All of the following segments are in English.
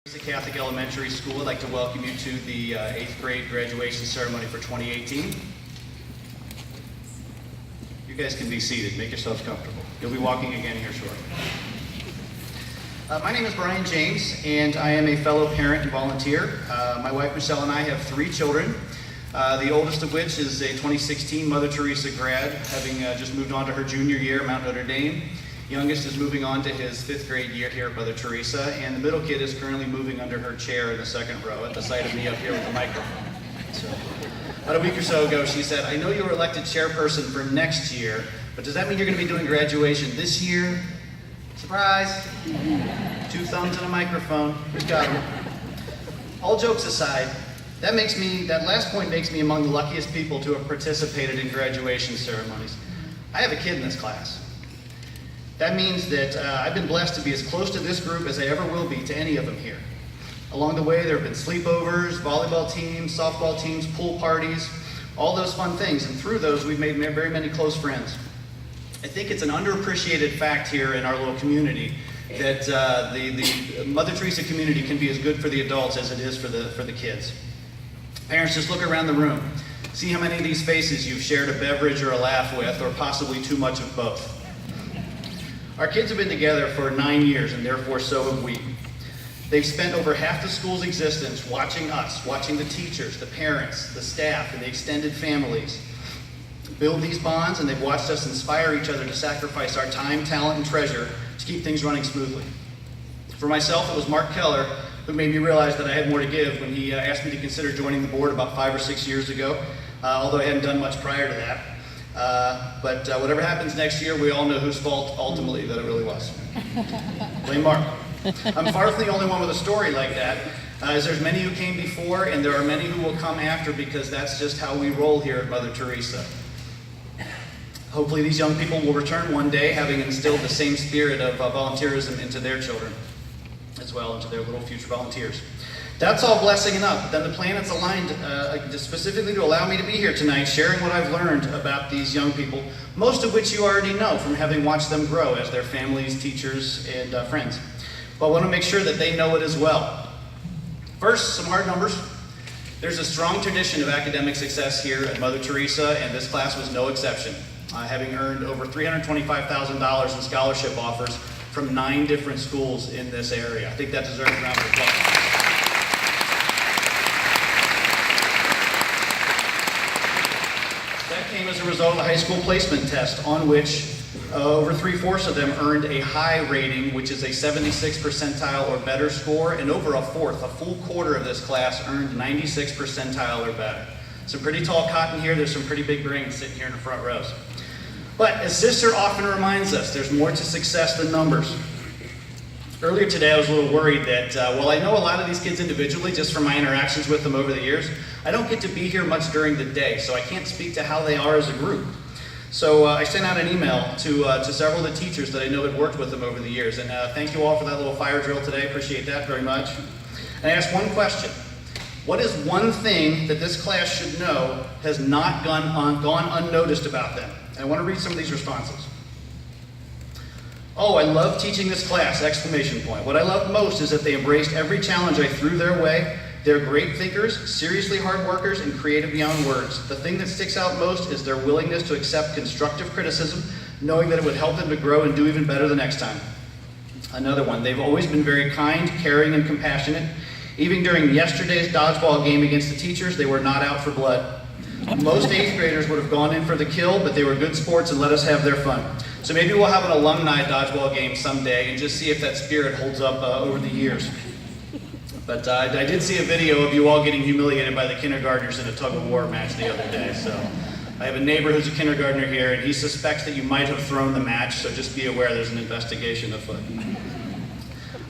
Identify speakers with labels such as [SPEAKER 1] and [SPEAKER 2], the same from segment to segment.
[SPEAKER 1] Catholic Elementary School. I'd like to welcome you to the 8th grade graduation ceremony for 2018. You guys can be seated. Make yourselves comfortable. You'll be walking again here shortly. My name is Brian James, and I am a fellow parent and volunteer. My wife Michelle and I have 3 children, the oldest of which is a 2016 Mother Teresa grad, having just moved on to her junior year at Mount Notre Dame. Youngest is moving on to his 5th grade year here at Mother Teresa, and the middle kid is currently moving under her chair in the 2nd row at the sight of me up here with the microphone. So, about a week or so ago, she said, "I know you were elected chairperson for next year, but does that mean you're going to be doing graduation this year?" Surprise! 2 thumbs and a microphone. We've got them. All jokes aside, that last point makes me among the luckiest people to have participated in graduation ceremonies. I have a kid in this class. That means that I've been blessed to be as close to this group as I ever will be to any of them here. Along the way, there have been sleepovers, volleyball teams, softball teams, pool parties, all those fun things. And through those, we've made very many close friends. I think it's an underappreciated fact here in our little community that the Mother Teresa community can be as good for the adults as it is for the kids. Parents, just look around the room. See how many of these faces you've shared a beverage or a laugh with, or possibly too much of both. Our kids have been together for 9 years, and therefore so have we. They've spent over half the school's existence watching us, watching the teachers, the parents, the staff, and the extended families build these bonds, and they've watched us inspire each other to sacrifice our time, talent, and treasure to keep things running smoothly. For myself, it was Mark Keller who made me realize that I had more to give when he asked me to consider joining the board about 5 or 6 years ago, although I hadn't done much prior to that. But whatever happens next year, we all know whose fault ultimately that it really was. Blame Mark. I'm far from the only one with a story like that, as there's many who came before, and there are many who will come after, because that's just how we roll here at Mother Teresa. Hopefully these young people will return one day, having instilled the same spirit of volunteerism into their children, as well, into their little future volunteers. That's all blessing enough. Then the planets aligned specifically to allow me to be here tonight, sharing what I've learned about these young people, most of which you already know from having watched them grow as their families, teachers, and friends. But I want to make sure that they know it as well. First, some hard numbers. There's a strong tradition of academic success here at Mother Teresa, and this class was no exception, having earned over $325,000 in scholarship offers from 9 different schools in this area. I think that deserves a round of applause. That came as a result of the high school placement test, on which over 3/4 of them earned a high rating, which is a 76 percentile or better score, and over a full quarter of this class earned 96 percentile or better. Some pretty tall cotton here. There's some pretty big brains sitting here in the front rows. But as Sister often reminds us, there's more to success than numbers. Earlier today, I was a little worried that while I know a lot of these kids individually, just from my interactions with them over the years, I don't get to be here much during the day, so I can't speak to how they are as a group. So I sent out an email to several of the teachers that I know had worked with them over the years, and thank you all for that little fire drill today. Appreciate that very much. And I asked one question. What is one thing that this class should know has not gone unnoticed about them? And I want to read some of these responses. "Oh, I love teaching this class!" Exclamation point. "What I loved most is that they embraced every challenge I threw their way. They're great thinkers, seriously hard workers, and creative beyond words. The thing that sticks out most is their willingness to accept constructive criticism, knowing that it would help them to grow and do even better the next time." Another one. "They've always been very kind, caring, and compassionate. Even during yesterday's dodgeball game against the teachers, they were not out for blood. Most 8th graders would have gone in for the kill, but they were good sports and let us have their fun." So maybe we'll have an alumni dodgeball game someday and just see if that spirit holds up over the years. But I did see a video of you all getting humiliated by the kindergartners in a tug-of-war match the other day. So I have a neighbor who's a kindergartner here, and he suspects that you might have thrown the match, so just be aware there's an investigation afoot.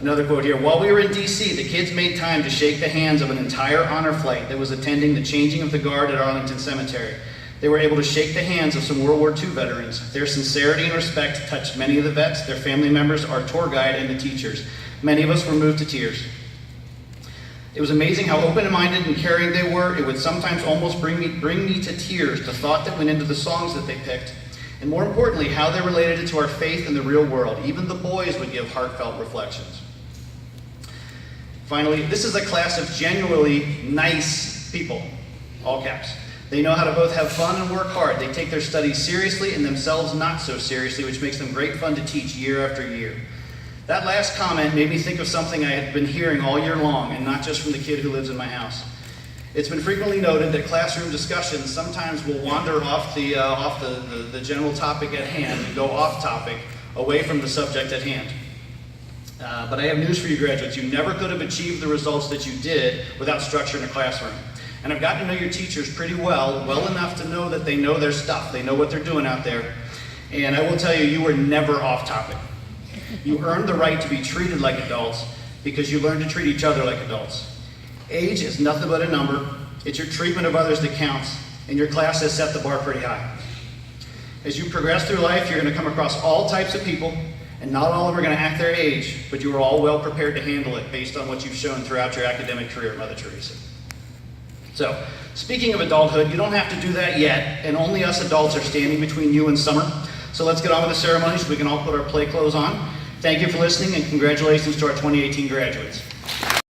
[SPEAKER 1] Another quote here. "While we were in D.C., the kids made time to shake the hands of an entire honor flight that was attending the changing of the guard at Arlington Cemetery. They were able to shake the hands of some World War II veterans. Their sincerity and respect touched many of the vets, their family members, our tour guide, and the teachers. Many of us were moved to tears. It was amazing how open-minded and caring they were. It would sometimes almost bring me to tears, the thought that went into the songs that they picked, and more importantly, how they related it to our faith in the real world. Even the boys would give heartfelt reflections. Finally, this is a class of genuinely nice people, all caps. They know how to both have fun and work hard. They take their studies seriously and themselves not so seriously, which makes them great fun to teach year after year. That last comment made me think of something I had been hearing all year long, and not just from the kid who lives in my house. It's been frequently noted that classroom discussions sometimes will wander off the general topic at hand and go off topic, away from the subject at hand. But I have news for you graduates. You never could have achieved the results that you did without structure in a classroom. And I've gotten to know your teachers pretty well enough to know that they know their stuff. They know what they're doing out there. And I will tell you, you were never off topic. You earned the right to be treated like adults because you learned to treat each other like adults. Age is nothing but a number. It's your treatment of others that counts, and your class has set the bar pretty high. As you progress through life, you're going to come across all types of people, and not all of them are going to act their age, but you are all well prepared to handle it based on what you've shown throughout your academic career at Mother Teresa. So, speaking of adulthood, you don't have to do that yet, and only us adults are standing between you and summer. So let's get on with the ceremony so we can all put our play clothes on. Thank you for listening, and congratulations to our 2018 graduates.